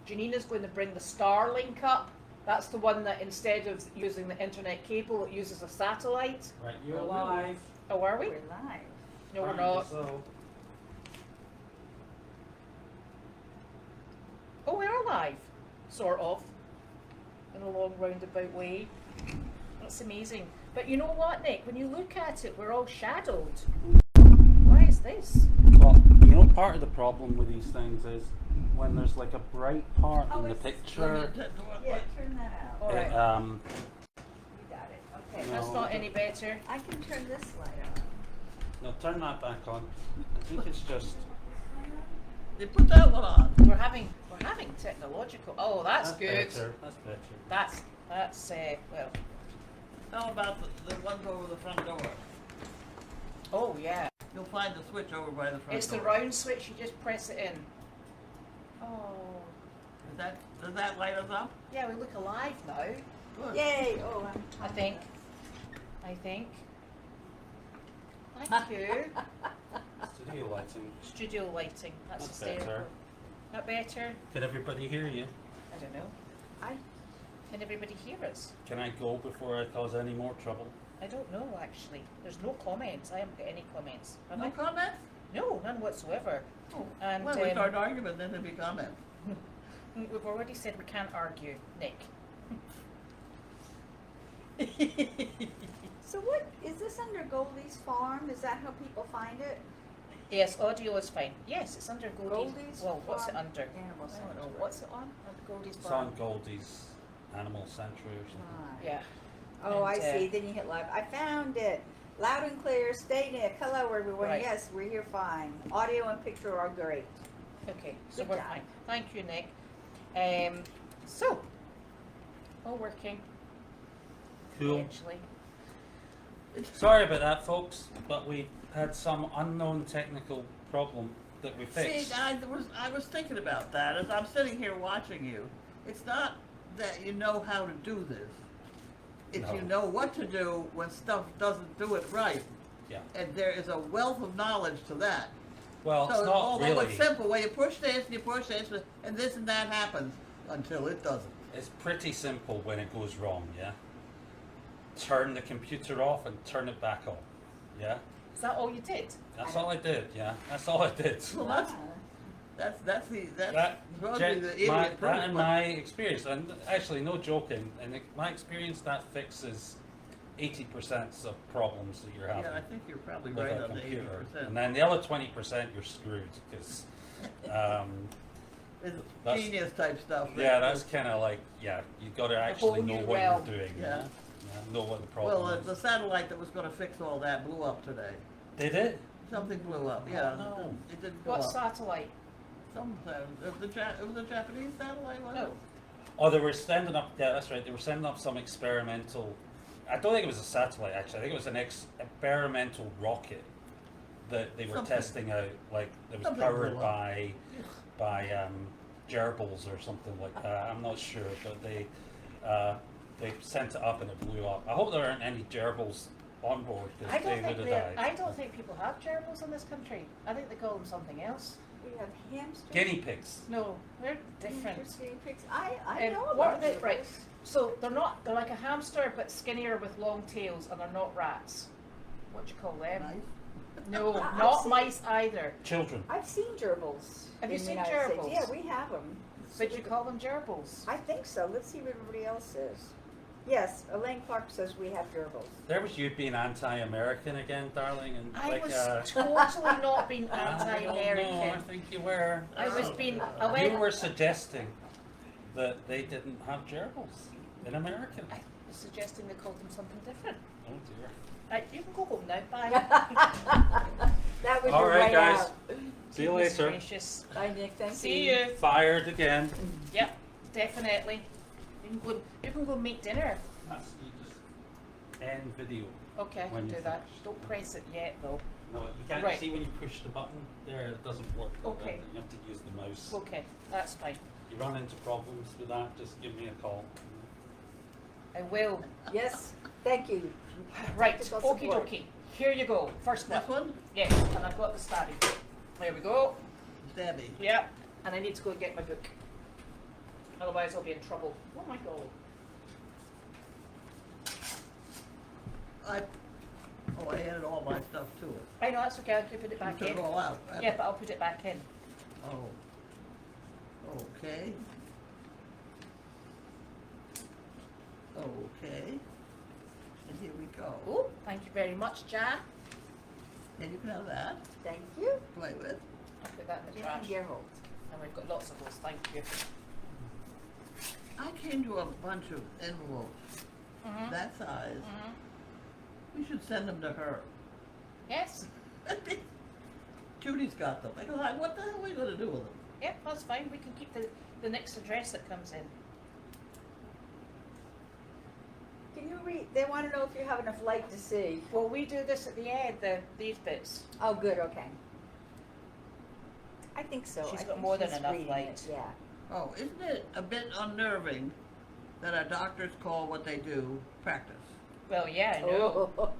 Janina's going to bring the Starlink up. That's the one that instead of using the internet cable, it uses a satellite. Right, you're live. Oh, are we? We're live. No, we're not. So, Oh, we are live. Sort of. In a long roundabout way. That's amazing. But you know what, Nick? When you look at it, we're all shadowed. Why is this? well, you know, part of the problem with these things is when there's like a bright part in the it's- picture. Yeah, turn that out. All right. It, You got it. Okay. No. That's not any better. I can turn this light on. no, turn that back on. I think it's just. They put that one on. We're having technological. Oh, that's good. Better. That's better. That's well. How about the ones over the front door? Oh yeah. You'll find the switch over by the front It's door. the round switch. You just press it in. Oh. Does that light us up? Yeah, we look alive now. Good. Yay! Oh, I think. Thank you. Studio lighting. Studio lighting. That's That's hysterical. better. Not better? Can everybody hear you? I don't know. I Can everybody hear us? Can I go before I cause any more trouble? I don't know actually. There's no comments. I haven't got any comments. Have No I? comments? No, none whatsoever. Oh, And when we start an argument, then there'll be comments. we've already said we can't argue, Nick. So what is this under Goldy's farm? Is that how people find it? Yes, audio is fine. Yes, it's under Goldy's. Goldy's Well, what's it Farm under? Animal I don't know. Sanctuary. What's it on? Under Goldy's It's farm. on Goldy's Animal Sanctuary or something. Right. Yeah. Oh, I And, see. Then you hit live. I found it. Loud and clear. Stay Nick. Hello, everyone. Right. Yes, we're here fine. Audio and picture are great. Okay, so Good we're job. fine. Thank you, Nick. So, all working Cool. eventually. Sorry about that, folks, but we had some unknown technical problem that we fixed. See, I was thinking about that as I'm sitting here watching you. It's not that you know how to do this. It's No. you know what to do when stuff doesn't do it right. Yeah. And there is a wealth of knowledge to that. Well, it's So not although really. it's simple, when you push this and you push this, and this and that happens until it doesn't. It's pretty simple when it goes wrong, yeah? Turn the computer off and turn it back on, yeah? Is that all you did? That's all I did, yeah? That's all I did. Well, Wow. that's That, supposed to Jen- be the idiot my, proof, that in but- my experience, and actually no joking, in my experience that fixes 80% of problems that you're having Yeah, I think you're probably with right a on the computer. 80%. And then the other 20% you're screwed, because It's that's- genius type stuff. yeah, that's kind of like, yeah, you got to actually whole know new what realm. you're doing, Yeah. know what the problem Well, is. the satellite that was going to fix all that blew up today. Did it? Something blew up. Yeah, no. it didn't go What up. satellite? It was a Japanese satellite, wasn't No. it? Oh, they were sending up, yeah, that's right, they were sending up some experimental, I don't think it was a satellite actually, I think it was an experimental rocket that they were Something. testing out, like, it was Something powered blew up. by gerbils or something like that, I'm not sure, but they sent it up and it blew up. I hope there aren't any gerbils on board, I because don't they think would have died. I don't think people have gerbils in this country. I think they call them something else. We have hamsters. Guinea pigs. No, they're different. Guinea pigs. I know What about are they? those. Right. So they're like a hamster but skinnier with long tails, and they're not rats. What do you call them? Nice. No, I've not seen- mice either. Children. I've seen gerbils. Have you in the seen United States. gerbils? Yeah, we have them. But you call them gerbils. I think so. Let's see what everybody else says. Yes, Elaine Clark says we have gerbils. There was you being anti-American again, darling, and I like, was totally not being I don't know, I anti-American. think you were. I was being. I You went. were suggesting that they didn't have gerbils in America. I was suggesting they called them something different. Oh dear. Right, you can go home now. Bye. That was All your right, way guys. out. See you Goodness later. gracious. Bye, Nick. Thank See you. you. Fired again. Yep, definitely. You can go make dinner. That's, you just end video. Okay, I When can you do that. finish. Don't press it yet though. No, you can't Right. see when you push the button there. It doesn't work. like Okay. that. You have to use the mouse. Okay, that's fine. You run into problems with that, just give me a call. I will. Yes, thank you. Right, Technical okie support. dokie. Here you go. First This one. one? Yes, and I've got the stabby. There we go. Stabby. Yep. And I need to go get my book. Otherwise I'll be in trouble. Oh my God. I added all my stuff to it. I know, that's okay, I can put it You back took in. it all out. Yeah, but I'll put it back in. Oh. Okay. Okay. And here we go. Oh, thank you very much, Jan. And you can have that Thank you. to play with. I'll put that in the Jan trash. Gerhold. And we've got lots of those, thank you. I came to a bunch of envelopes Mm-hmm. that size. Mm-hmm. We should send them to her. Yes, Judy's got them. I go, "Hi, what the hell are we going to do with them?" yep, that's fine. We can keep the next address that comes in. Can you read? They want to know if you have enough light to see. Well, we do this at the end, these bits. Oh, good. Okay. I think so. She's I got think more than she's enough reading light. it, yeah. Oh, isn't it a bit unnerving that our doctors call what they do practice? Well, yeah, I know. Oh,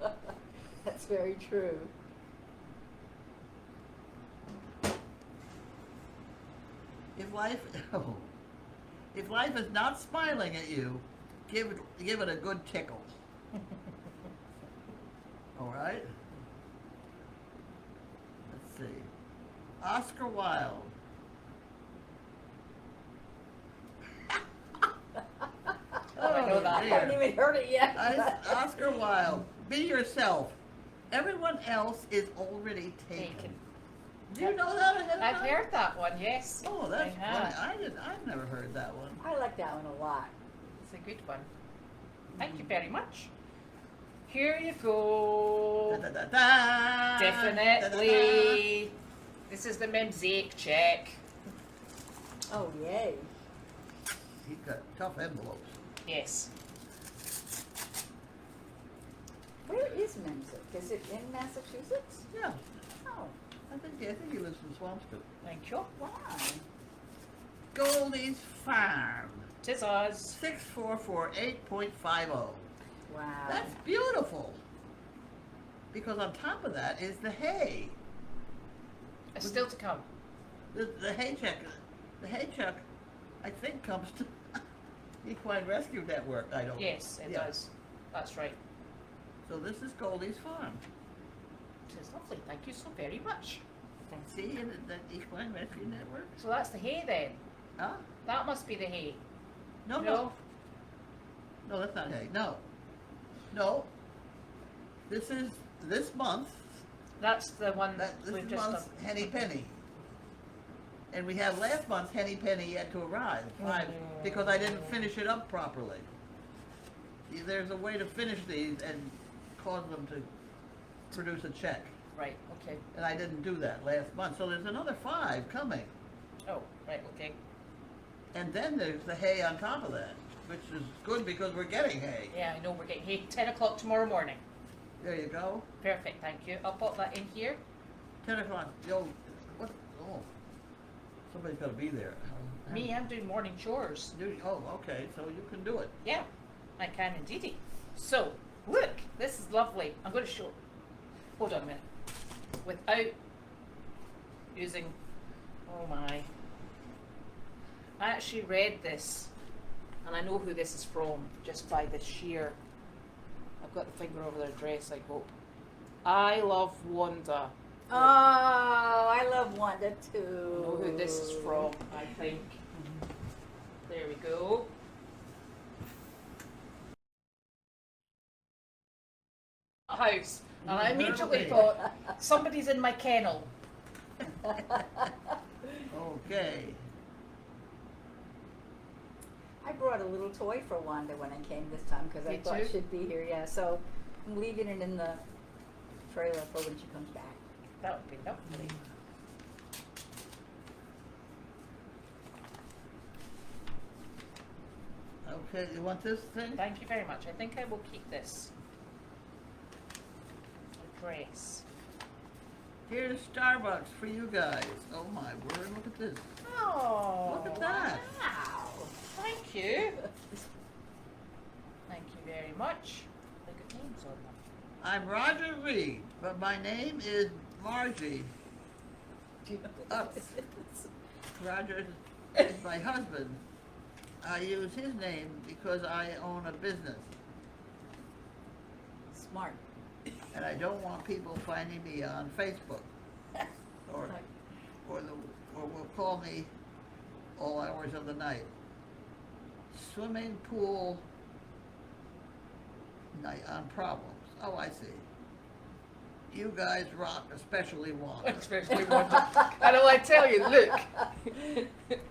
that's very true. If life is not smiling at you, give it a good tickle. All right. Let's see. Oscar Wilde. I know that. I haven't even heard it yet. Oscar Wilde. Be yourself. Everyone else is already taken. Taken. Do you know that ahead of I've time? heard that one, yes. Oh, that's I funny. have. I've never heard that one. I like that one a lot. It's a good one. Thank you very much. Here you go. Da, da, da, da. Definitely. This is the mosaic check. Oh, yay. He's got tough envelopes. Yes. Where is Memsick? Is it in Massachusetts? Yeah, Oh, I think he lives in Swampscott. Thank you. wow. Goldy's Farm. Tis us. 6448.50. Wow. That's beautiful. Because on top of that is the hay. It's still to come. The hay check, I think comes to Equine Rescue Network. I don't. Yes, it Yeah. does. That's right. So this is Goldy's Farm. Tis lovely. Thank you so very much. See in the Equine Rescue Network? So that's the hay then. Huh? That must be the hay. No, no. No, that's not hay. No. No. This is this month. That's the one This we've is just month's done. Henny Penny. And we have last month's Henny Penny yet to arrive. Because I didn't finish it up properly. See, there's a way to finish these and cause them to produce a check. Right, okay. And I didn't do that last month. So there's another 5 coming. Oh, right, okay. And then there's the hay on top of that, which is good because we're getting hay. Yeah, I know we're getting hay 10 o'clock tomorrow morning. There you go. Perfect, thank you. I'll pop that in here. 10 o'clock. Yo, what? Oh, somebody's got to be there. Me, I'm doing morning chores. Oh, okay. So you can do it. Yeah, I can indeedy. So, look, this is lovely. I'm going to show. Hold on a minute. Without using. Oh my. I actually read this, and I know who this is from just by the sheer. I've got the finger over the address, I hope. I love Wanda. Oh, I love Wanda too. I know who this is from, I think. There we go. House. And I immediately thought, somebody's in my kennel. Okay. I brought a little toy for Wanda when I came this time because I Did thought you? she'd be here. Yeah, so I'm leaving it in the trailer for when she comes back. That would be lovely. Okay, you want this thing? Thank you very much. I think I will keep this. Address. Here's Starbucks for you guys. Oh my word, look at this. Oh, Look at that. Wow. Thank you. Thank you very much. Look at names on them. I'm Roger Reed, but my name is Margie. Do you know what Ups. this is? Roger is my husband. I use his name because I own a business, Smart. and I don't want people finding me on Facebook, or will call me all hours of the night. Swimming pool night on problems. Oh, I see. You guys rock, especially Wanda. Especially Wanda. And I tell you, look,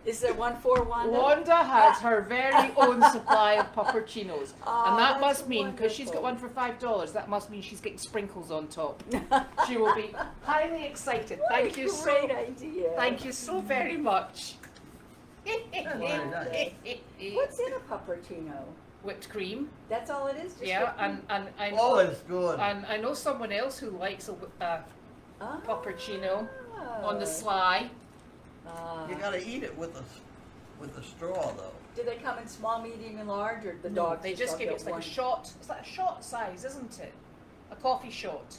Is there one for Wanda? Wanda has her very own supply of puppuccinos. Oh, And that that's must mean, because she's got wonderful. one for $5, that must mean she's getting sprinkles on top. She will be highly excited. Thank you so Great idea. Thank you so very much. That's very nice. What's in a puppuccino? Whipped cream, That's all it is? Just yeah, whipped cream? and I Oh, know, it's good. and I know someone else who likes a Ah. puppuccino on the sly. Ah. You gotta eat it with a straw, though. Do they come in small, medium, and large, or the No, dogs? they just give it, it's like one? a shot. It's like a shot size, isn't it? A coffee shot.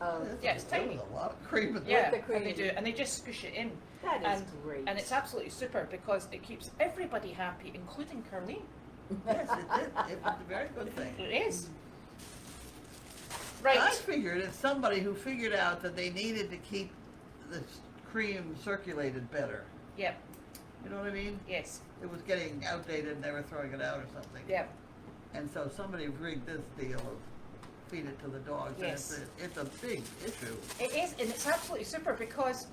Yeah, it's There tiny. was a lot of cream in Yeah, there. the and they cream. do, and they just squish it in. That is and, great. And it's absolutely super because it keeps everybody happy, including Carlene. Yes, it did. It was a very good thing. It is. Right. I figured it's somebody who figured out that they needed to keep the cream circulated better. Yep. You know what I mean? Yes. It was getting outdated and they were throwing it out or something. Yep. And so somebody rigged this deal of feed it to the dogs. Yes. And it's a big issue. It is, and it's absolutely super because,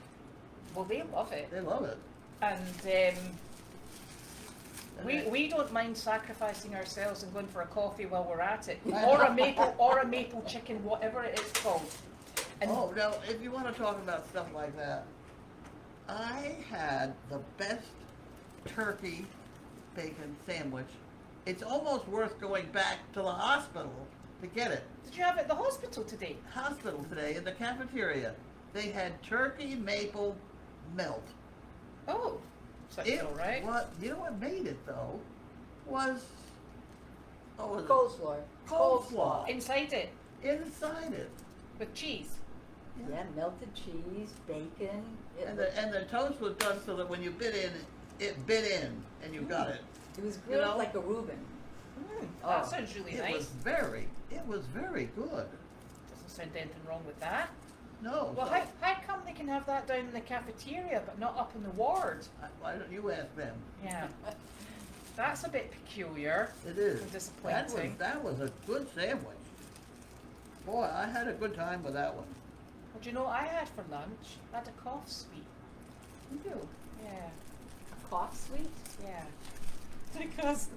well, they love it, They love it. and And we don't mind sacrificing ourselves and going for a coffee while we're at it, I or know. a maple chicken, whatever it is called. And Oh, now, if you want to talk about stuff like that, I had the best turkey bacon sandwich. It's almost worth going back to the hospital to get it. did you have it at the hospital today? Hospital today in the cafeteria. They had turkey maple melt. Oh, sounds all right. You know what made it though? Was Coleslaw. coleslaw Inside it inside it. with cheese. Yeah, melted cheese, bacon. And the toast was done so that when you bit in, it bit in, and you got it. It was grilled know? like a Reuben. That sounds really It nice. was very good. Doesn't sound anything wrong with that. No. Well, so- how come they can have that down in the cafeteria but not up in the ward? Why don't you ask them? Yeah. That's a bit peculiar. It is. And disappointing. That was a good sandwich. Boy, I had a good time with that one. Well, do you know what I had for lunch? I had a cough sweet. You do. Yeah. A cough sweet? Yeah. Because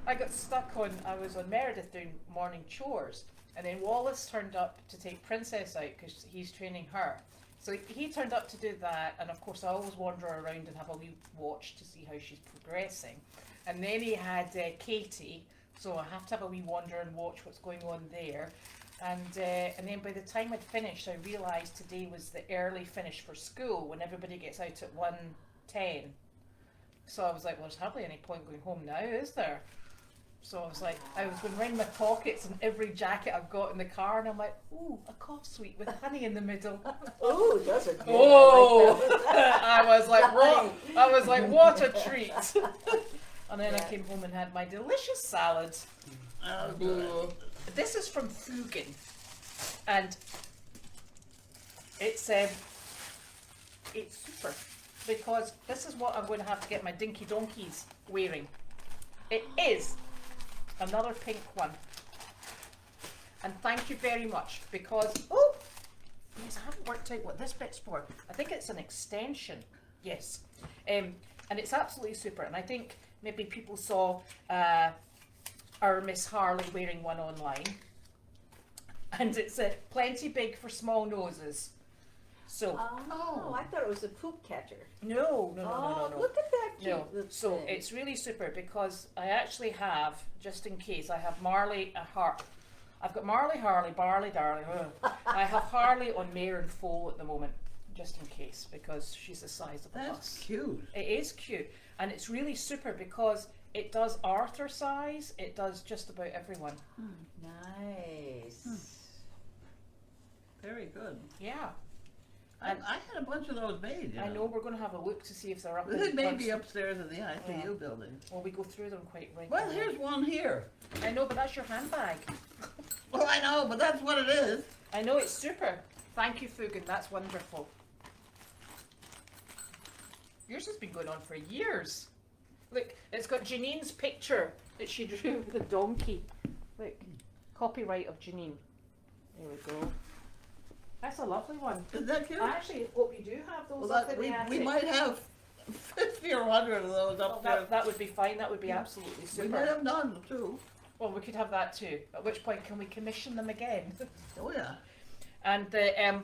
I got stuck on, I was on Meredith doing morning chores, and then Wallace turned up to take Princess out because he's training her. So he turned up to do that, and of course I always wander around and have a wee watch to see how she's progressing. And then he had Katie, so I have to have a wee wander and watch what's going on there. And then by the time I'd finished, I realised today was the early finish for school when everybody gets out at 1:10. So I was like, well, there's hardly any point going home now, is there? So I was like, I was going round my pockets and every jacket I've got in the car, and I'm like, ooh, a cough sweet with honey in the middle. Ooh, those are good. Oh, I like that. I was like, what? Honey. I was like, what a treat. And then I Yeah. came home and had my delicious salad. Oh, good. This is from Fugan, and it's super because this is what I'm going to have to get my dinky donkeys wearing. It is another pink one, and thank you very much because yes, I haven't worked out what this bit's for. I think it's an extension. Yes, and it's absolutely super. And I think maybe people saw our Miss Harley wearing one online, and it's plenty big for small noses. So Oh, I thought it was a poop catcher. no. Look at that cute No, little so thing. it's really super because I actually have, just in case, I have Marley a heart. I've got Marley, Harley, Barley, Darling. I have Harley on mare and foal at the moment, just in case, because she's the size of a That's bus. cute. It is cute, and it's really super because it does Arthur size. It does just about everyone. Nice. Very good. Yeah. I had a bunch of those made, you know. I know, we're going to have a look to see if they're up They in may front. be upstairs in the ICU building. Well, we go through them quite regularly. Well, here's one here. I know, but that's your handbag. Well, I know, but that's what it is. I know, it's super. Thank you, Fugan, that's wonderful. Yours has been going on for years. Look, it's got Janine's picture that she drew with a donkey. Look, copyright of Janine. There we go. That's a lovely one. Is that cute? I actually hope you do have those Well, up in the we attic. might have 50 or 100 of those Well, upstairs. that would be fine, that would be absolutely We might super. have none, too. Well, we could have that too. At which point, can we commission them again? Oh, yeah. And the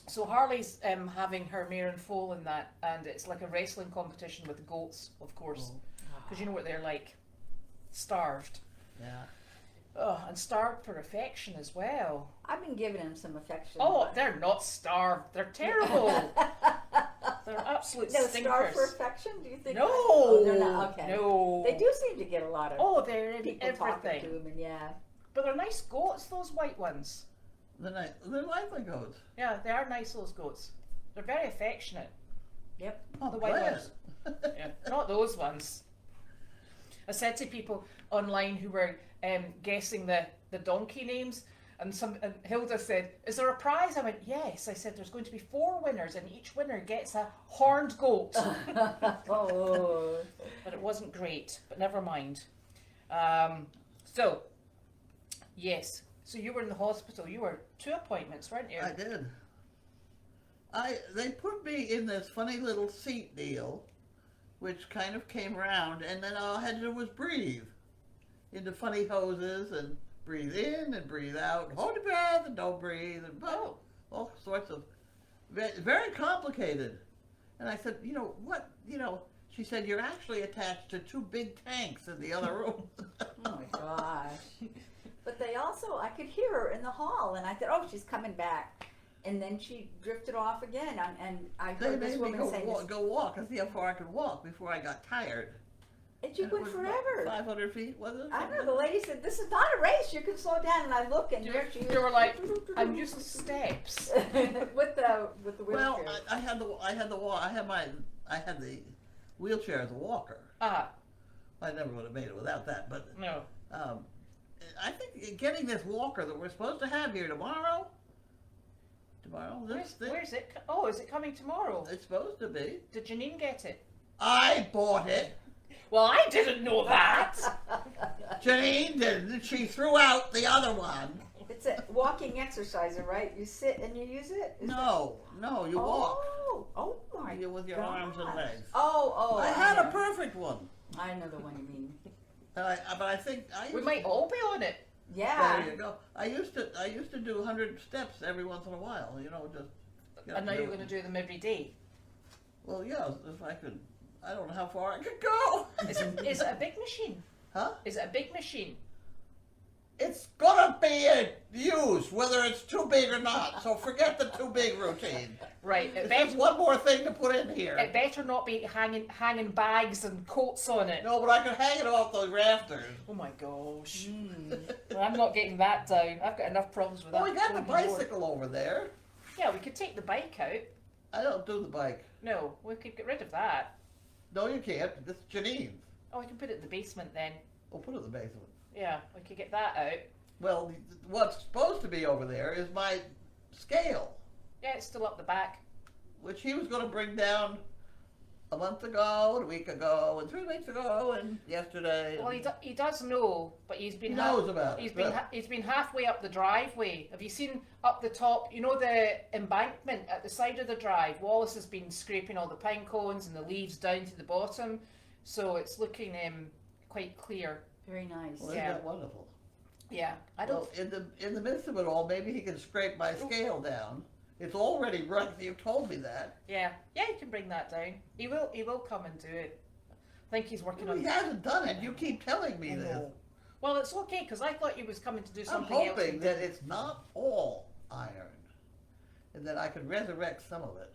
so Harley's having her mare and foal in that, and it's like a wrestling competition with the goats, of course, because you know what they're like, starved. Yeah. Oh, and starved for affection as well. I've been giving him some affection. Oh, they're not starved. They're terrible. They're absolute No, stinkers. starved for affection? Do you think? No, Oh, they're not. Okay. No, They do seem to get a lot of Oh, they're in people talking to everything. them, and yeah. But they're nice goats, those white ones. They're likely goats. Yeah, they are nice, those goats. They're very affectionate. Yep. Oh, The white glad. ones. Yeah, not those ones. I said to people online who were guessing the donkey names, and Hilda said, "Is there a prize?" I went, "Yes." I said, "There's going to be 4 winners, and each winner gets a horned goat." Oh. But it wasn't great. But never mind. So, yes. So you were in the hospital. You were 2 appointments, weren't you? I did. They put me in this funny little seat deal, which kind of came around, and then all I had to do was breathe into funny hoses and breathe in and breathe out, hold your breath and don't breathe, and all sorts of very complicated. And I said, she said, "You're actually attached to 2 big tanks in the other room." Oh my gosh. But they also, I could hear her in the hall, and I thought, oh, she's coming back. And then she drifted off again, and I They heard this made me woman say, go walk and see how far I could walk before I got tired. it you And went was forever. 500 feet, was it? I don't know, the lady said, "This is not a race, you can slow down," and I look, and there she is. You were like, "I'm used to steps." with the wheelchair. Well, I had the wheelchair as a walker. Ah, I never would have made it without that, but no. I think getting this walker that we're supposed to have here tomorrow. Where's it? Oh, is it coming tomorrow? It's supposed to be. Did Janine get it? I bought it. Well, I didn't know that. Janine didn't. She threw out the other one. It's a walking exerciser, right? You sit and you use it? Is No, you walk. Oh my With your gosh. arms and legs. Oh, I had a know. perfect one. I know the one you mean. But I think We might all be on it. Yeah. There you go. I used to do 100 steps every once in a while. Just. And now you're going to do them every day. Well, yeah, if I could. I don't know how far I could go. Is it a big machine? Huh? Is it a big machine? It's gonna be used, whether it's too big or not. So forget the too big routine. Right. It's just one more thing to put in here. It better not be hanging bags and coats on it. No, but I could hang it off those rafters. Oh my gosh. Well, I'm not getting that down. I've got enough problems with that. Well, we got the bloody board. bicycle over there. Yeah, we could take the bike out. I don't do the bike. No, we could get rid of that. No, you can't. This is Janine's. Oh, we can put it in the basement then. Oh, put it in the basement. Yeah, we could get that out. Well, what's supposed to be over there is my scale, Yeah, it's still up the back. which he was going to bring down a month ago, and a week ago, and 3 weeks ago, and yesterday. Well, he does know, but he's been He knows about it, he's but- been halfway up the driveway. Have you seen up the top? You know the embankment at the side of the drive. Wallace has been scraping all the pine cones and the leaves down to the bottom, so it's looking quite clear. Very nice. Well, Yeah. isn't that wonderful? Yeah, I don't. Well, in the midst of it all, maybe he can scrape my scale down. It's already right. You told me that. Yeah, you can bring that down. He will come and do it. I think he's working Well, on. he hasn't done it. You keep telling me I this. know. Well, it's okay because I thought he was coming to do I'm something else. hoping that it's not all iron, and that I can resurrect some of it.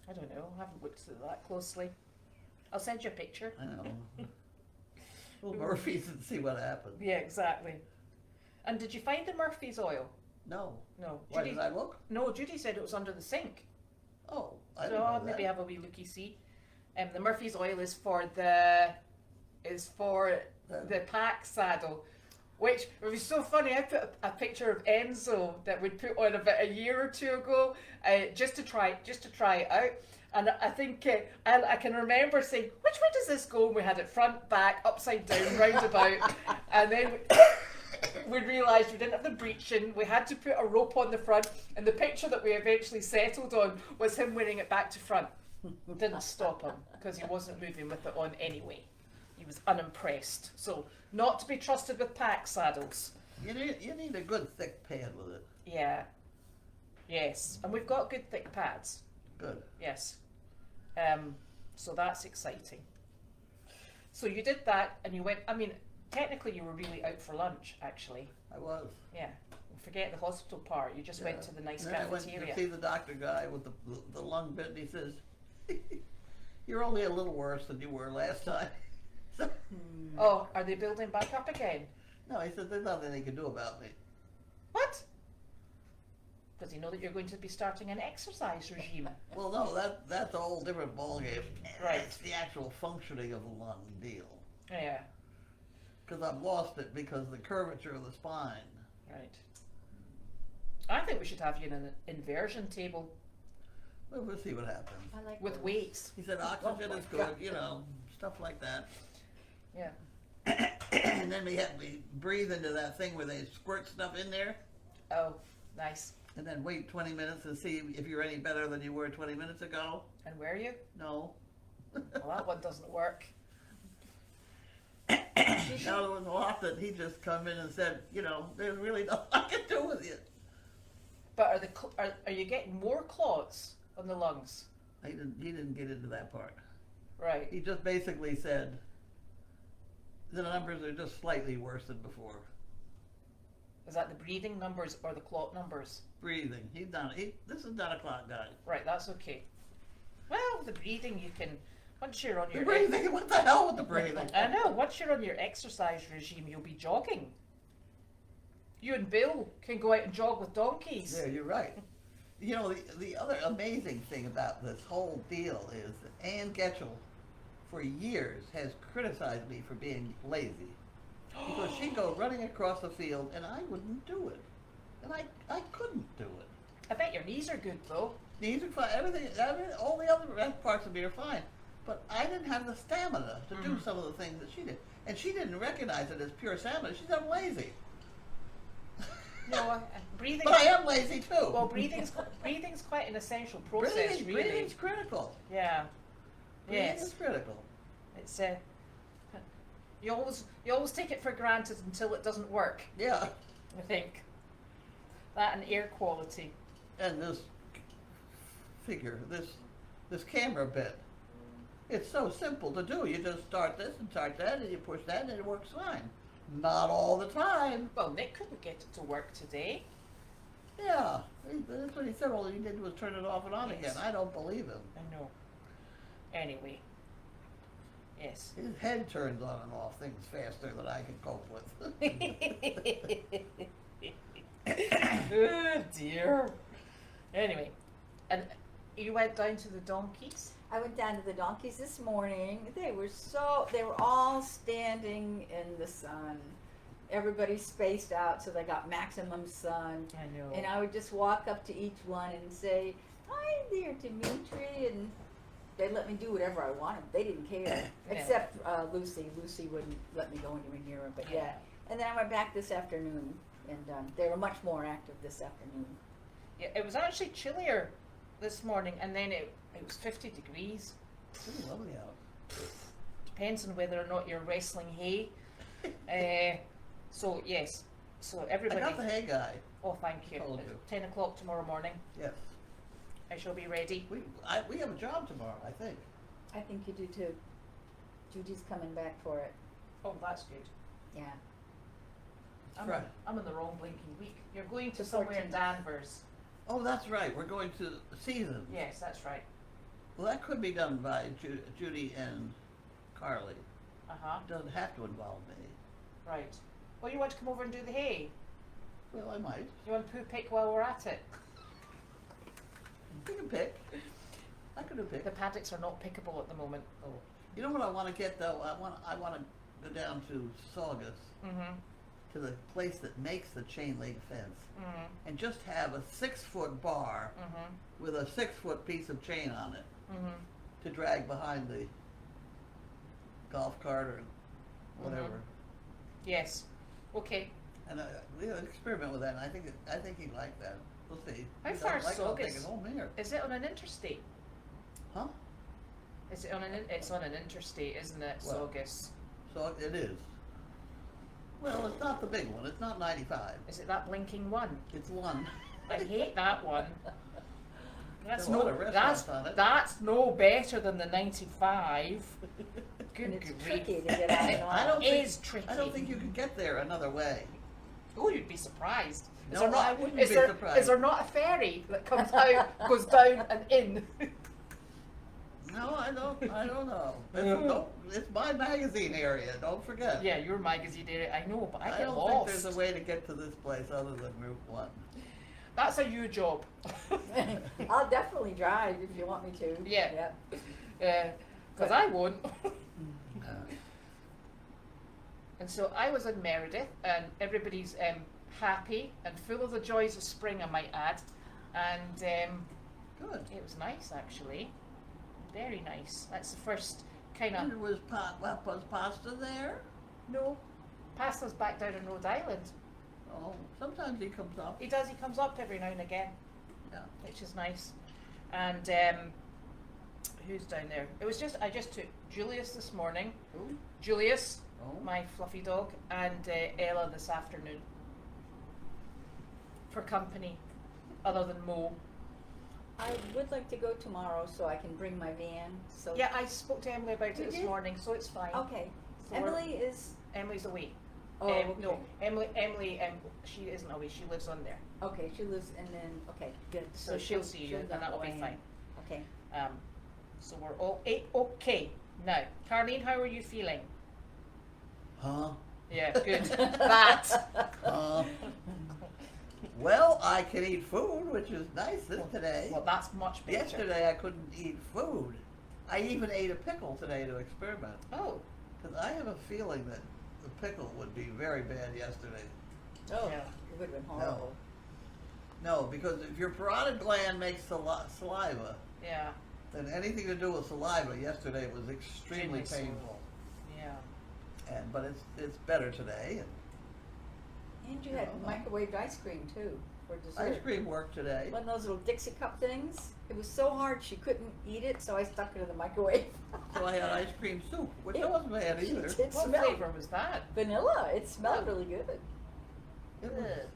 I don't know. I haven't looked at that closely. I'll send you a picture. I know. Well, Murphy's and see what happens. Yeah, exactly. And did you find the Murphy's oil? No. No. Why Judy, did I look? no, Judy said it was under the sink. Oh, I So didn't know I'll that. maybe have a wee looky see. The Murphy's oil is for the pack saddle, which it was so funny. I put a picture of Enzo that we'd put on about a year or two ago, just to try it out. And I think I can remember saying, which way does this go? And we had it front, back, upside down, round about, and then we realised we didn't have the breeching. We had to put a rope on the front, and the picture that we eventually settled on was him wearing it back to front. Didn't stop him because he wasn't moving with it on anyway. He was unimpressed. So not to be trusted with pack saddles. You need a good thick pad with it. Yeah. Yes, and we've got good thick pads. Good. Yes. So that's exciting. So you did that, and you went. I mean, technically, you were really out for lunch, actually. I was. Yeah. Forget the hospital part. You just went to the nice And then cafeteria. I went to see the doctor guy with the lung bit, and he says, "You're only a little worse than you were last time." So, Oh, are they building back up again? no, he said, "There's nothing they can do about me." What? Does he know that you're going to be starting an exercise regime? Well, no, that's a whole different ballgame. Right. It's the actual functioning of the lung deal. Yeah. Because I've lost it because of the curvature of the spine. Right. I think we should have you in an inversion table Well, we'll see what happens. I like with those. weights. He said oxygen is good, you know, stuff like that. Yeah. And then we breathe into that thing where they squirt stuff in there, Oh, nice. and then wait 20 minutes and see if you're any better than you were 20 minutes ago. And were you? No. Well, that one doesn't work. Now there was a lot that he just come in and said, you know, there's really nothing I can do with you. But are you getting more clots on the lungs? He didn't get into that part. Right. He just basically said the numbers are just slightly worse than before. Is that the breathing numbers or the clot numbers? Breathing. This is not a clot guy. Right, that's okay. Well, the breathing you can, once you're on The your... breathing? What the hell with the breathing? I know, once you're on your exercise regime, you'll be jogging. You and Bill can go out and jog with donkeys. Yeah, you're right. You know, the other amazing thing about this whole deal is that Ann Getchell, for years, has criticized me for being lazy. Because she'd go running across the field, and I wouldn't do it. And I couldn't do it. I bet your knees are good, though. Knees are fine, all the other parts of me are fine. But I didn't have the stamina to do some of the things that she did. And she didn't recognize it as pure stamina. She said I'm lazy. No, breathing... But I am lazy too. Well, breathing's quite an essential process, really. Breathing's critical. Yeah. Breathing Yes. is critical. It's you always take it for granted until it doesn't work. Yeah. I think that and air quality. And this figure, this camera bit, it's so simple to do. You just start this and start that, and you push that, and it works fine. Not all the time. Well, Nick couldn't get it to work today. Yeah, that's what he said. All he did was turn it off and on Yes. again. I don't believe him. I know. Anyway. Yes. His head turns on and off things faster than I can cope with. Oh dear. Anyway, and you went down to the donkeys? I went down to the donkeys this morning. They were all standing in the sun. Everybody spaced out so they got maximum sun. I know. And I would just walk up to each one and say, "Hi there, Dimitri," and they'd let me do whatever I wanted. They didn't care. Yeah. Except Lucy. Lucy wouldn't let me go anywhere near her, but yeah. And then I went back this afternoon, and they were much more active this afternoon. Yeah, it was actually chillier this morning, and then it was 50 degrees. It's lovely out. Depends on whether or not you're wrestling hay. So yes, so I everybody. got the hay guy. Oh, thank you. Told It's you. 10 o'clock tomorrow morning. Yes. I shall be ready. We have a job tomorrow, I think. I think you do too. Judy's coming back for it. Oh, that's good. Yeah. Right. I'm in the wrong blinking week. You're going to The somewhere in 14th. Danvers. Oh, that's right. We're going to Seasons. Yes, that's right. Well, that could be done by Judy and Carly. Uh-huh. It doesn't have to involve me. Right. Well, you want to come over and do the hay? Well, I might. You want to pick while we're at it? You can pick. I could have picked. The paddocks are not pickable at the moment. Oh. You know what I want to get though? I want to go down to Saugus, Mm-hmm. to the place that makes the chain link fence, Mm-hmm. and just have a 6-foot bar Mm-hmm. with a 6-foot piece of chain on it Mm-hmm. to drag behind the golf cart or whatever. Yes. Okay. And we'll experiment with that. And I think he'd like that. We'll see. How He far doesn't like it, I'll take Saugus? it home here. Is it on an interstate? Huh? Is it on an? It's on an interstate, isn't it? Well- Saugus. So it is. Well, it's not the big one. It's not 95. Is it that blinking one? It's one. I hate that one. That's There's a lot no. of restaurants That's on it. that's no better than the 95. Good And it's grief. tricky to get out and I on. don't It think, is tricky. I don't think you can get there another way. Oh, you'd be surprised. Is No, there not, I wouldn't is be there, surprised. Is there not a ferry that comes out, goes down and in? No, I don't know. It's my magazine area. Don't forget. Yeah, your magazine area. I know, but I I get don't lost. think there's a way to get to this place other than Route 1. That's a you job. I'll definitely drive if you want me to. Yeah. Yep. Because I won't. Uh, And so I was in Meredith, and everybody's happy and full of the joys of spring, I might add. And Good. it was nice, actually. Very nice. That's the first kind of. And was pasta there? No. Pasta's back down in Rhode Island. Oh, sometimes he comes up. He does, he comes up every now and again, Yeah. which is nice. And who's down there? I just took Julius this morning. Who? Julius, Oh. my fluffy dog, and Ella this afternoon. For company, other than Mo. I would like to go tomorrow so I can bring my van. So Yeah, I spoke to Emily about You it this did? morning, so it's fine. Okay. So we're- Emily is. Emily's away. Oh, okay. No, Emily, she isn't away. She lives on there, Okay, she lives, and then okay, good. so she'll see you, and not that'll go be in. fine. Okay. So we're all okay. Now, Carlene, how are you feeling? Huh? Yeah, good. That. Well, I can eat food, which is nice today. Well, that's much better. Yesterday I couldn't eat food. I even ate a pickle today to experiment. Oh. Because I have a feeling that the pickle would be very bad yesterday. Oh, Yeah. it would have been horrible. No, because if your parotid gland makes saliva, Yeah. then anything to do with saliva yesterday was extremely Extremely painful. Yeah. But it's better today. And you had Yeah. microwaved ice cream too for dessert. Ice cream worked today. One of those little Dixie cup things. It was so hard she couldn't eat it, so I stuck it in the microwave. So I had ice cream soup, which It- wasn't bad either. It What smelled flavor was that? vanilla. It smelled really good. It was,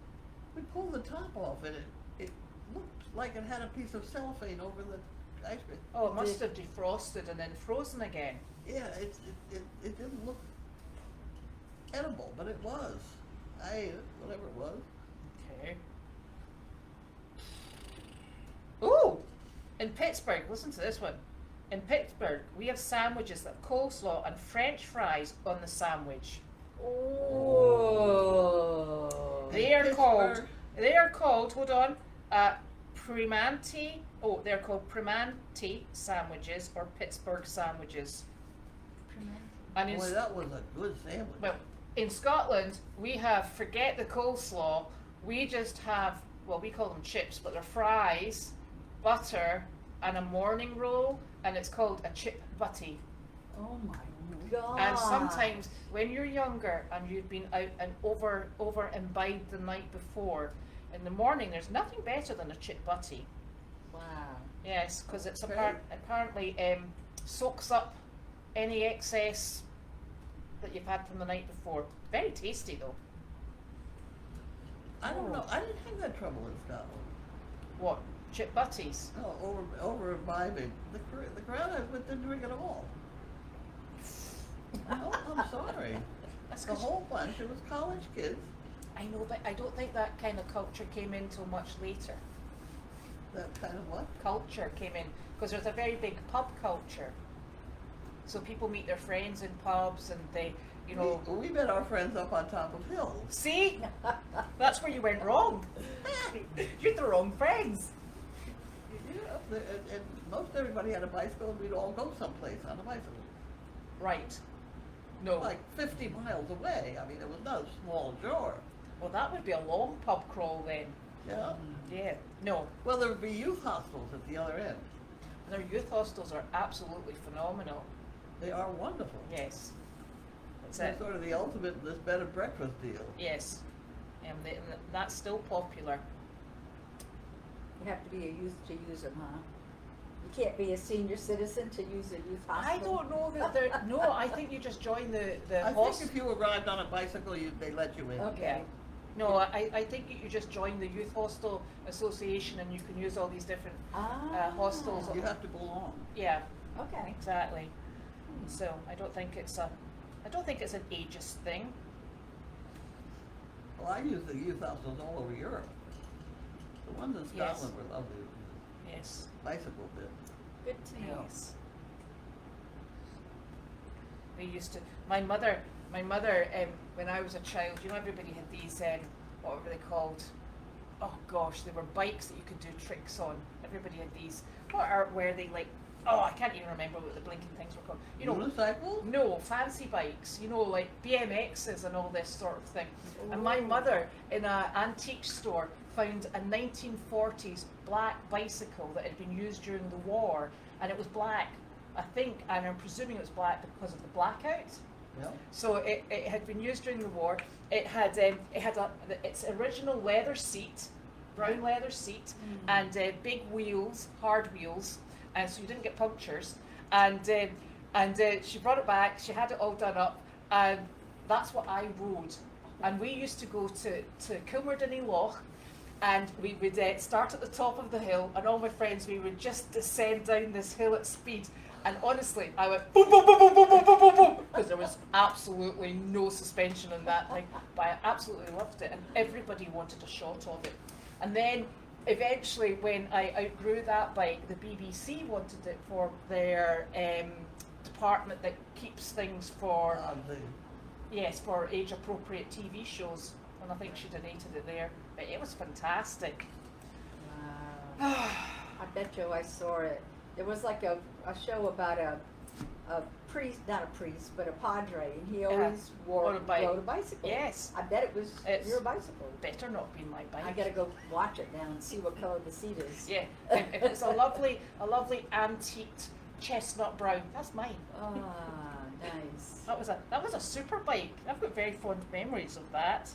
we pulled the top off and it looked like it had a piece of cellophane over the ice cream. Oh, it must have defrosted and then frozen again. Yeah, it didn't look edible, but it was. I ate it, whatever it was. Okay. Ooh! In Pittsburgh, listen to this one. In Pittsburgh, we have sandwiches that have coleslaw and French fries on the sandwich. Oh. They are Pittsburgh. called, hold on, Primanti. Oh, they're called Primanti sandwiches or Pittsburgh sandwiches. And in, Boy, that was a good sandwich. well, in Scotland, we have, forget the coleslaw, we just have, well, we call them chips, but they're fries, butter, and a morning roll, and it's called a chip butty. Oh my god. And sometimes when you're younger and you've been out and over imbibed the night before, in the morning there's nothing better than a chip butty. Wow. Yes, because it's Okay. apparently soaks up any excess that you've had from the night before. Very tasty though. I don't know. I didn't have that trouble in Scotland. What? Chip butties? No, over imbibing. The crowd I was with didn't drink at all. No, I'm sorry. That's The 'cause whole bunch, it was college kids. I know, but I don't think that kind of culture came in till much later. That kind of what? Culture came in because there's a very big pub culture. So people meet their friends in pubs and they you know. We met our friends up on top of hills. See? That's where you went wrong. You're the wrong friends. Yeah, and most everybody had a bicycle, and we'd all go someplace on a bicycle. Right. No. Like 50 miles away. I mean, it was no small chore. Well, that would be a long pub crawl then. Yeah. Yeah. No. Well, there would be youth hostels at the other end. Their youth hostels are absolutely phenomenal. They are wonderful. Yes. That's They're it. sort of the ultimate this bed and breakfast deal. Yes. And that's still popular. You have to be a youth to use them, huh? You can't be a senior citizen to use a youth I hospital. don't know that they're. No, I think you just join the I think hostel. if you arrived on a bicycle, they let you in. Okay. No, I think you just join the Youth Hostel Association and you can use all these different hostels. You have to belong. Yeah, Okay. exactly. So I don't think it's an ageist thing. Well, I use the youth hostels all over Europe. The ones in Yes. Scotland were lovely. Yes. Bicycle bit. Good to know. Yes. We used to. My mother. When I was a child, you know, everybody had these. What were they called? Oh gosh, they were bikes that you could do tricks on. Everybody had these. Were they like? Oh, I can't even remember what the blinking things were called. You know. Unicycle? No, fancy bikes, you know, like BMXs and all this sort of thing. And my Ooh. mother, in an antique store, found a 1940s black bicycle that had been used during the war, and it was black, I think, and I'm presuming it was black because of the blackout. Yeah. So it had been used during the war. It had its original leather seat, brown leather seat, and big wheels, hard wheels, and so you didn't get punctures. And she brought it back. She had it all done up, and that's what I rode. And we used to go to Kilmerdinny Loch, and we would start at the top of the hill, and all my friends, we would just descend down this hill at speed. And honestly, I went boom, boom, boom, boom, boom, boom, boom, boom, boom, because there was absolutely no suspension in that thing. But I absolutely loved it, and everybody wanted a shot of it. And then eventually, when I outgrew that bike, the BBC wanted it for their department that keeps things for for age-appropriate TV shows, and I think she donated it there. But it was fantastic. Wow. I bet you I saw it. There was like a show about a priest, not a priest, but a padre, and he always rode a bicycle. Yes. I bet it was your bicycle. Better not be my bike. I gotta go watch it now and see what color the seat is. Yeah, if it's a lovely antiqued chestnut brown, that's mine. Ah, nice. That was a super bike. I've got very fond memories of that.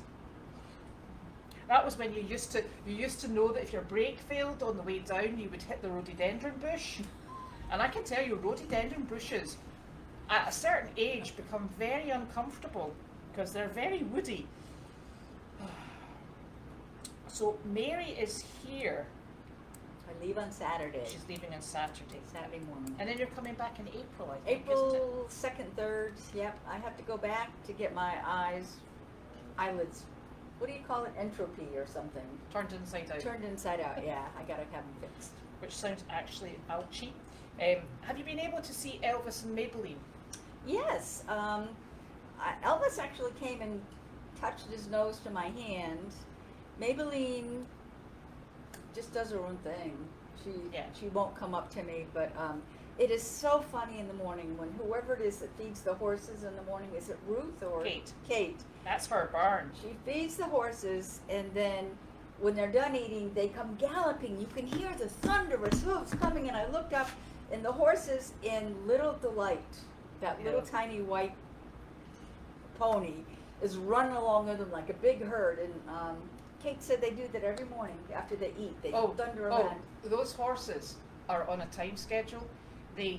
That was when you used to know that if your brake failed on the way down, you would hit the rhododendron bush. And I can tell you, rhododendron bushes at a certain age become very uncomfortable because they're very woody. So Mary is here. I leave on Saturday. She's leaving on Saturday. Saturday morning. And then you're coming back in April, I think, isn't it? April 2nd, 3rd. Yep. I have to go back to get my eyelids. What do you call it? Entropy or something. Turned inside out. Turned inside out. Yeah, I gotta have them fixed. Which sounds actually ouchy. Have you been able to see Elvis and Maybelline? Yes. Elvis actually came and touched his nose to my hand. Maybelline just does her own thing. She won't come up to me, but it is so funny in the morning when whoever it is that feeds the horses in the morning, is it Ruth or Kate? Kate. That's her barn. She feeds the horses, and then when they're done eating, they come galloping. You can hear the thunderous hooves coming, and I looked up, and the horses in Little Delight, that little tiny white pony, is running along with them like a big herd. And Kate said they do that every morning after they eat. They thunder around. Those horses are on a time schedule. As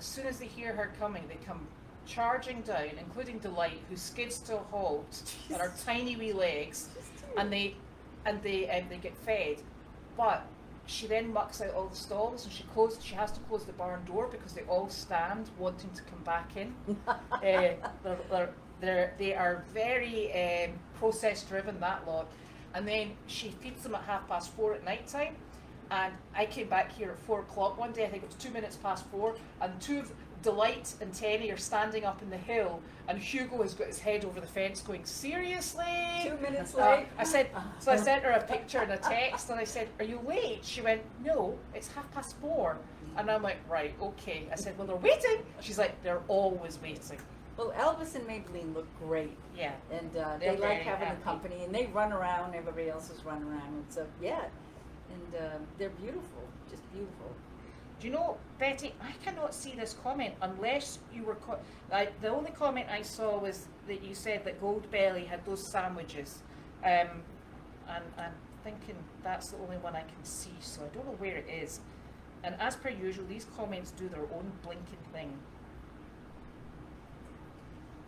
soon as they hear her coming, they come charging down, including Delight, who skids to a halt on her tiny wee legs, and they get fed. But she then mucks out all the stalls, and she has to close the barn door because they all stand wanting to come back in. They are very process driven, that lot. And then she feeds them at 4:30 at night time. And I came back here at 4 o'clock one day, I think it was 2 minutes past 4, and Delight and Tenny are standing up in the hill, and Hugo has got his head over the fence going, seriously? 2 minutes late. I said, so I sent her a picture and a text, and I said, are you late? She went, no, it's 4:30. And I'm like, right, okay. I said, well, they're waiting. She's like, they're always waiting. Well, Elvis and Maybelline look great, Yeah. and They're they like very having happy. the company, and they run around. Everybody else is running around, and so yeah, and they're beautiful, just beautiful. Do you know, Betty, I cannot see this comment unless you were, like, the only comment I saw was that you said that Goldbelly had those sandwiches. And I'm thinking that's the only one I can see, so I don't know where it is. And as per usual, these comments do their own blinking thing.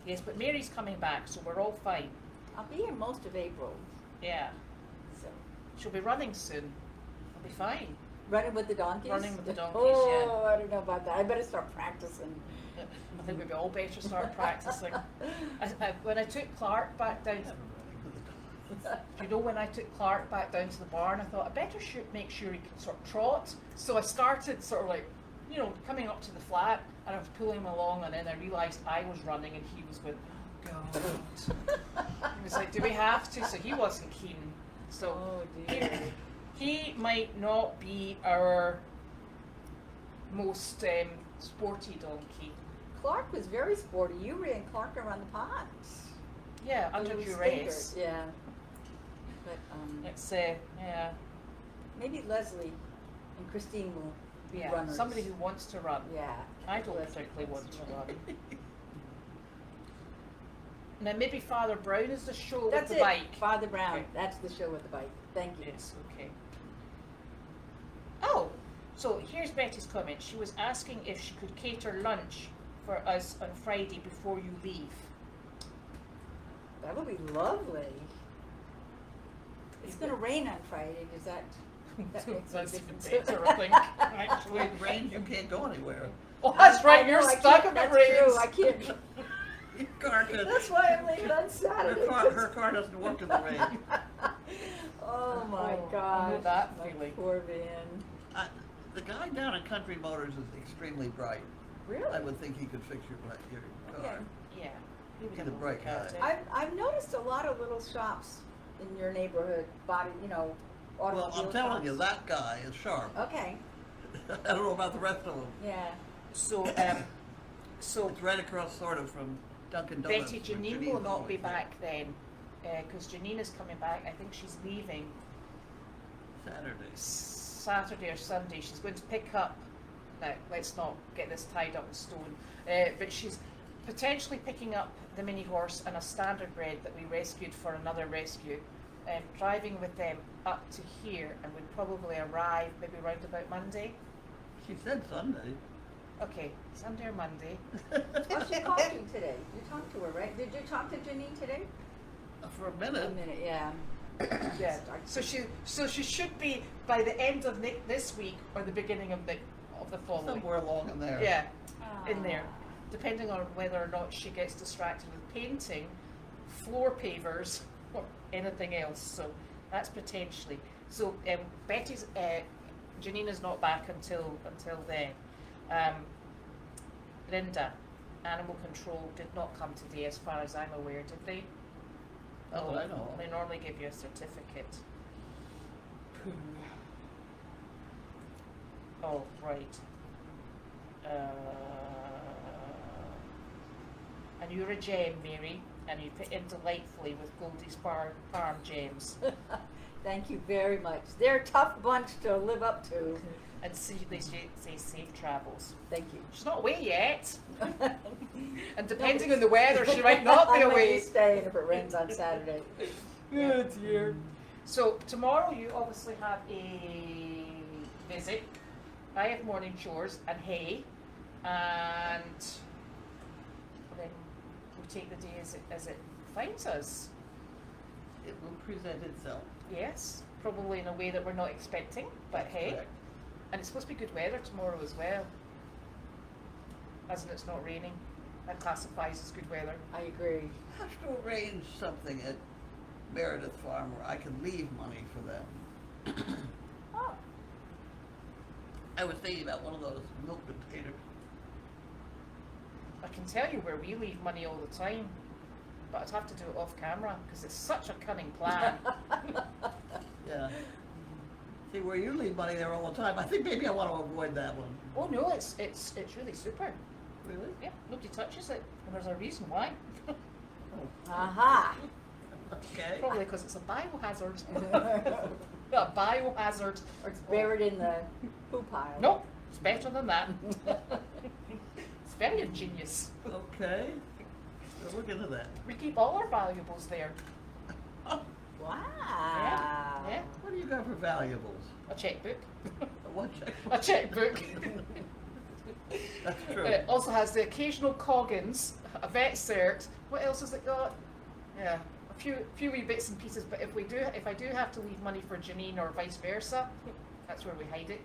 Yes, but Mary's coming back, so we're all fine. I'll be here most of April, Yeah. so She'll be running soon. I'll be fine. running with the donkeys. Running with the donkeys, Oh, I don't know about that. I better start practicing. I think we'd all better start practicing. When I took Clark back down to you know, when I took Clark back down to the barn, I thought I better make sure he can sort of trot. So I started sort of like, you know, coming up to the flat, and I was pulling him along, and then I realised I was running, and he was going, oh God. He was like, do we have to? So he wasn't keen. So Oh dear. he might not be our most sporty donkey. Clark was very sporty. You ran Clark around the pond. Yeah, under He was duress. staggered, yeah. But It's yeah. maybe Leslie and Christine will be Yeah, runners. somebody who wants to run. Yeah. I don't Leslie particularly want wants to run. Now maybe Father Brown is the show That's with it. the bike. Father Brown. Okay. That's the show with the bike. Thank you. Yes, okay. Oh, so here's Betty's comment. She was asking if she could cater lunch for us on Friday before you leave. That would be lovely. It's going to rain on Friday. Does that makes a That's even difference? better, I think. Actually. When it rains, you can't go anywhere. Oh, that's right. I You're know, I stuck can't- if it that's rains. True. I can't. Your car could, That's why I'm leaving on Saturday. her car doesn't work in the rain. Oh my Oh, I know God. that My feeling. poor van. The guy down at Country Motors is extremely bright. Really? I would think he could fix your car. Okay. Yeah. He was He's able a to bright look at guy. it. I've noticed a lot of little shops in your neighborhood, automobile Well, I'm telling you, shops. that guy is sharp. Okay. I don't know about the rest of them. Yeah. So, so It's right across sort of from Dunkin' Donuts. Betty, where Janine Janine's will not always be there. back then, because Janine is coming back. I think she's leaving Saturday. Saturday or Sunday. She's going to pick up. Now, let's not get this tied up in stone. But she's potentially picking up the mini horse and a standard bred that we rescued for another rescue. Driving with them up to here, and would probably arrive maybe round about Monday. She said Sunday. Okay, Sunday or Monday. Oh, she called you today. You talked to her, right? Did you talk to Janine today? For a minute. A minute, yeah. Yeah. So she should be by the end of this week or the beginning of the following. Somewhere along in there. Yeah, in there, depending on whether or not she gets distracted with painting, floor pavers, or anything else. So that's potentially. So Betty's Janine is not back until then. Linda, Animal Control did not come today, as far as I'm aware, did they? Oh, I know. They normally give you a certificate. Oh, right. And you're a gem, Mary, and you fit in delightfully with Goldy's farm gems. Thank you very much. They're a tough bunch to live up to. And see, they say safe travels. Thank you. She's not away yet, and depending on the weather, she might not be I might away. be staying if it rains on Saturday. Oh dear. So tomorrow you obviously have a visit. I have morning chores and hay, and then we take the day as it finds us. It will present itself. Yes, probably in a way that we're not expecting, but hey. Correct. And it's supposed to be good weather tomorrow as well. As in it's not raining. That classifies as good weather. I agree. I have to arrange something at Meredith Farm where I can leave money for them. Oh, I was thinking about one of those milk containers. I can tell you where we leave money all the time, but I'd have to do it off camera because it's such a cunning plan. Yeah. See, where you leave money there all the time, I think maybe I want to avoid that one. Oh no, it's really super. Really? Yeah, nobody touches it, and there's a reason why. Aha. Okay. Probably because it's a biohazard. A biohazard. Or it's buried in the poo pile. Nope, it's better than that. It's very ingenious. Okay. So look into that. We keep all our valuables there. Wow. Yeah. What do you got for valuables? A checkbook. What check? A checkbook. That's true. It also has the occasional Coggins, a vet cert. What else has it got? Yeah, a few wee bits and pieces. But if I do have to leave money for Janine or vice versa, that's where we hide it.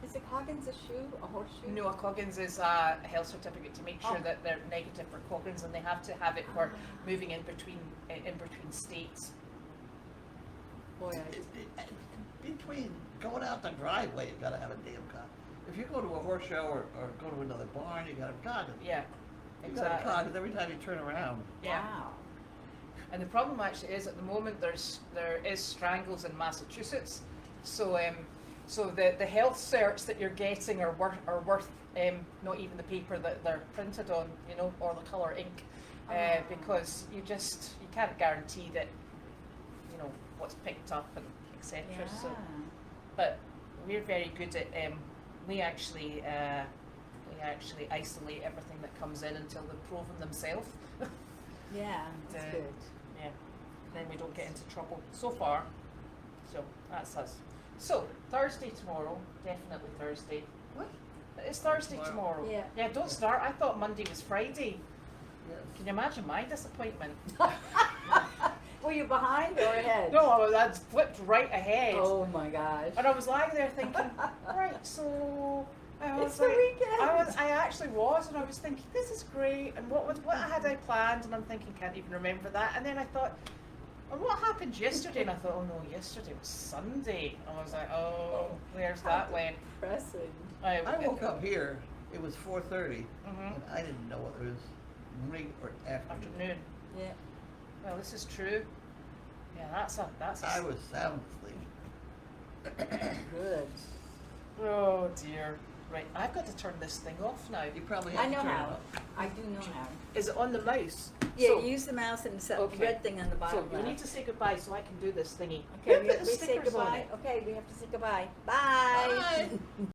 Is a Coggins a shoe? A horseshoe? No, a Coggins is a health certificate to make sure Oh. that they're negative for Coggins, and they have to have it for moving in between states. Boy, I just... Between going out the driveway, you've got to have a damn card. If you go to a horse show or go to another barn, you got a card. Yeah, You got a card every time you turn around. Yeah. Wow. And the problem actually is at the moment there is strangles in Massachusetts, so the health certs that you're getting are worth not even the paper that they're printed on, you know, or the colour ink, because you can't guarantee that, you know, what's picked up and etc. Yeah. So, but we're very good at we actually isolate everything that comes in until they've proven themselves. Yeah, that's good. Yeah, then we don't get into trouble so far. So that's us. So Thursday tomorrow, definitely Thursday. What? It's Thursday tomorrow. Yeah. Yeah, don't start. I thought Monday was Friday. Yes. Can you imagine my disappointment? Were you behind or ahead? No, I'd flipped right ahead. Oh my gosh. And I was lying there thinking, right, so I was It's the weekend. I actually was, and I was thinking, this is great. And what had I planned? And I'm thinking, can't even remember that. And then I thought, and what happened yesterday? And I thought, oh no, yesterday was Sunday. And I was like, oh, where's that went? Depressing. I woke up here, it was 4:30, Mhm. and I didn't know whether it was morning or afternoon. Afternoon. Yeah. Well, this is true. Yeah, that's a. I was sound asleep. Good. Oh dear. Right, I've got to turn this thing off now. You probably I have know to turn it how. up. I do know how. Is it on the mouse? Yeah, So- use the mouse and set Okay. the red thing on the bottom. So we need to say goodbye so I can do this thingy. Okay, Who put the we say stickers on goodbye. it? Okay, we have to say goodbye. Bye. Bye.